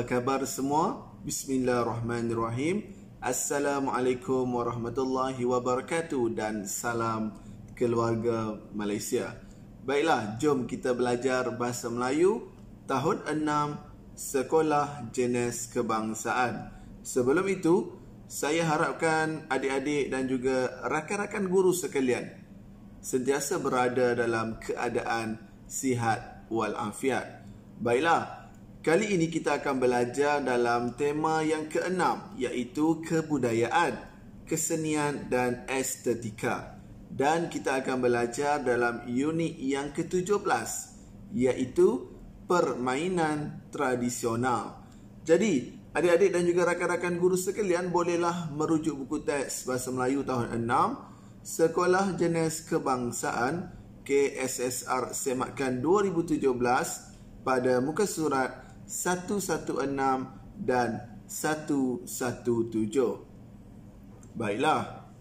khabar semua? Bismillahirrahmanirrahim. Assalamualaikum warahmatullahi wabarakatuh dan salam keluarga Malaysia. Baiklah, jom kita belajar bahasa Melayu tahun 6 Sekolah Jenis Kebangsaan. Sebelum itu, saya harapkan adik-adik dan juga rakan-rakan guru sekalian sentiasa berada dalam keadaan sihat walafiat. Baiklah, kali ini kita akan belajar dalam tema yang keenam, iaitu kebudayaan, kesenian dan estetika. Dan kita akan belajar dalam unit yang ke-17, iaitu permainan tradisional. Jadi, adik-adik dan juga rakan-rakan guru sekalian bolehlah merujuk buku teks Bahasa Melayu tahun 6, Sekolah Jenis Kebangsaan, KSSR Semakan 2017 pada muka surat 116 dan 117. Baiklah,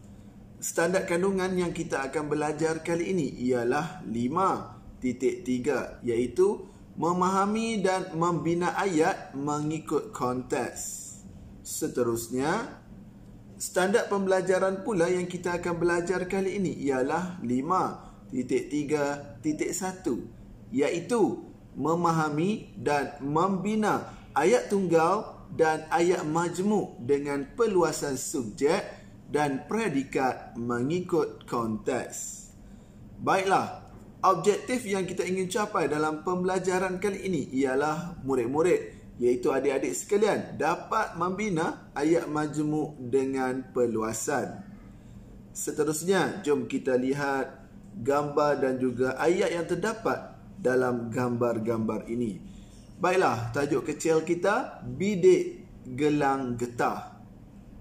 standard kandungan yang kita akan belajar kali ini ialah 5.3, iaitu memahami dan membina ayat mengikut konteks. Seterusnya, standard pembelajaran pula yang kita akan belajar kali ini ialah 5.3.1, iaitu memahami dan membina ayat tunggal dan ayat majmuk dengan perluasan subjek dan predikat mengikut konteks. Baiklah, objektif yang kita ingin capai dalam pembelajaran kali ini ialah murid-murid, iaitu adik-adik sekalian, dapat membina ayat majmuk dengan perluasan. Seterusnya, jom kita lihat gambar dan juga ayat yang terdapat dalam gambar-gambar ini. Baiklah, tajuk kecil kita, Bidik Gelang Getah.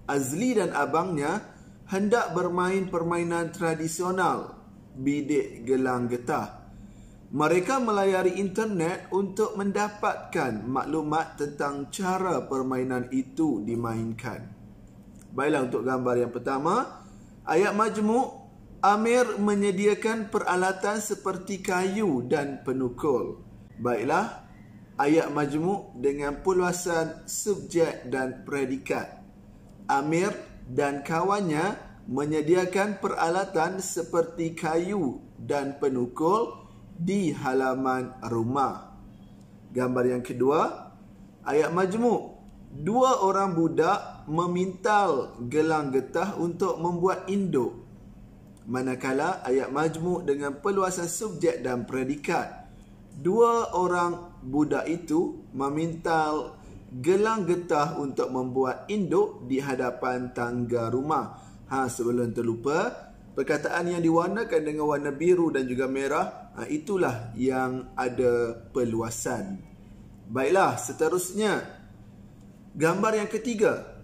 Azli dan abangnya hendak bermain permainan tradisional bidik gelang getah. Mereka melayari internet untuk mendapatkan maklumat tentang cara permainan itu dimainkan. Baiklah, untuk gambar yang pertama, ayat majmuk, Amir menyediakan peralatan seperti kayu dan penukul. Baiklah, ayat majmuk dengan perluasan subjek dan predikat. Amir dan kawannya menyediakan peralatan seperti kayu dan penukul di halaman rumah. Gambar yang kedua, ayat majmuk, dua orang budak memintal gelang getah untuk membuat induk. Manakala ayat majmuk dengan perluasan subjek dan predikat, dua orang budak itu memintal gelang getah untuk membuat induk di hadapan tangga rumah. Sebelum terlupa, perkataan yang diwarnakan dengan warna biru dan juga merah, itulah yang ada perluasan. Baiklah, seterusnya, gambar yang ketiga,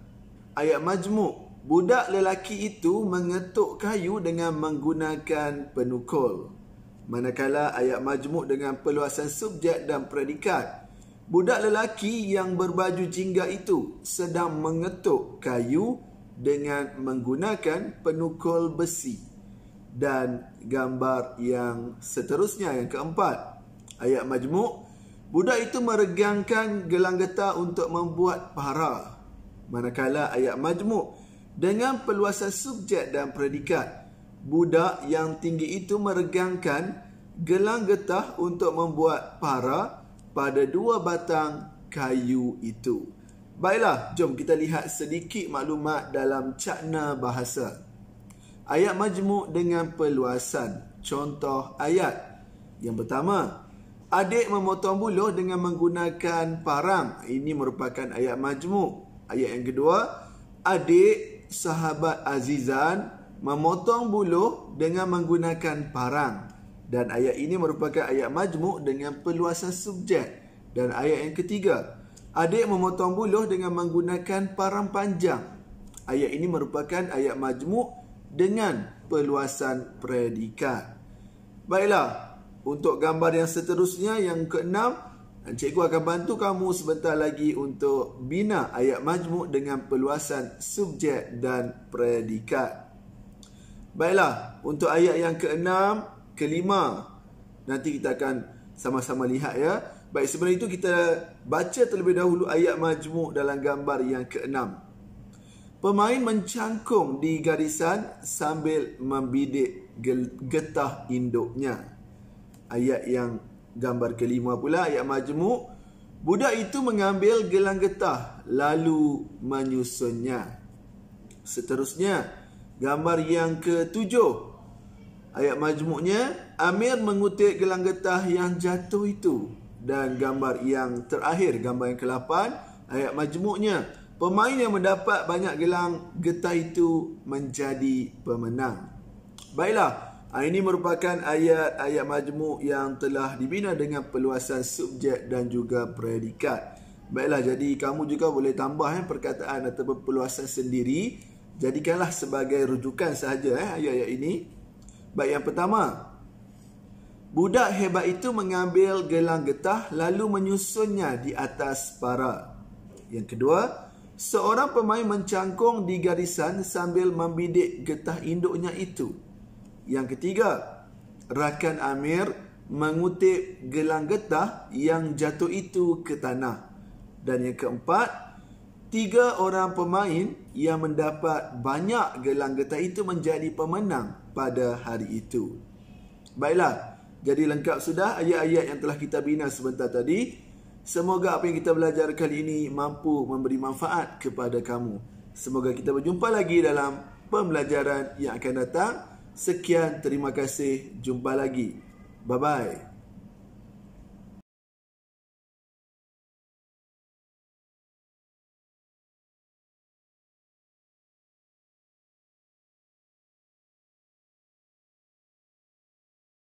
ayat majmuk, budak lelaki itu mengetuk kayu dengan menggunakan penukul. Manakala ayat majmuk dengan perluasan subjek dan predikat, budak lelaki yang berbaju jingga itu sedang mengetuk kayu dengan menggunakan penukul besi. Dan gambar yang seterusnya, yang keempat, ayat majmuk, budak itu meregangkan gelang getah untuk membuat para. Manakala ayat majmuk dengan perluasan subjek dan predikat, budak yang tinggi itu meregangkan gelang getah untuk membuat para pada dua batang kayu itu. Baiklah, jom kita lihat sedikit maklumat dalam cakna bahasa. Ayat majmuk dengan perluasan. Contoh ayat. Yang pertama, adik memotong buluh dengan menggunakan parang. Ini merupakan ayat majmuk. Ayat yang kedua, adik sahabat Azizan memotong buluh dengan menggunakan parang. Dan ayat ini merupakan ayat majmuk dengan perluasan subjek. Dan ayat yang ketiga, adik memotong buluh dengan menggunakan parang panjang. Ayat ini merupakan ayat majmuk dengan perluasan predikat. Baiklah, untuk gambar yang seterusnya, yang keenam, cikgu akan bantu kamu sebentar lagi untuk bina ayat majmuk dengan perluasan subjek dan predikat. Baiklah, untuk ayat yang keenam, kelima, nanti kita akan sama-sama lihat ya. Baik, sebelum itu kita baca terlebih dahulu ayat majmuk dalam gambar yang ke-6. Pemain mencangkung di garisan sambil membidik getah induknya. Ayat yang gambar ke-5 pula, ayat majmuk. Budak itu mengambil gelang getah lalu menyusunnya. Seterusnya, gambar yang ke-7. Ayat majmuknya, Amir mengutip gelang getah yang jatuh itu. Dan gambar yang terakhir, gambar yang ke-8, ayat majmuknya, pemain yang mendapat banyak gelang getah itu menjadi pemenang. Baiklah, ini merupakan ayat-ayat majmuk yang telah dibina dengan perluasan subjek dan juga predikat. Baiklah, jadi kamu juga boleh tambah perkataan atau perluasan sendiri. Jadikanlah sebagai rujukan sahaja ayat-ayat ini. Baik, yang pertama, budak hebat itu mengambil gelang getah lalu menyusunnya di atas para. Yang kedua, seorang pemain mencangkung di garisan sambil membidik getah induknya itu. Yang ketiga, rakan Amir mengutip gelang getah yang jatuh itu ke tanah. Dan yang keempat, 3 orang pemain yang mendapat banyak gelang getah itu menjadi pemenang pada hari itu. Baiklah, jadi lengkap sudah ayat-ayat yang telah kita bina sebentar tadi. Semoga apa yang kita belajar kali ini mampu memberi manfaat kepada kamu. Semoga kita berjumpa lagi dalam pembelajaran yang akan datang. Sekian, terima kasih. Jumpa lagi. Bye-bye.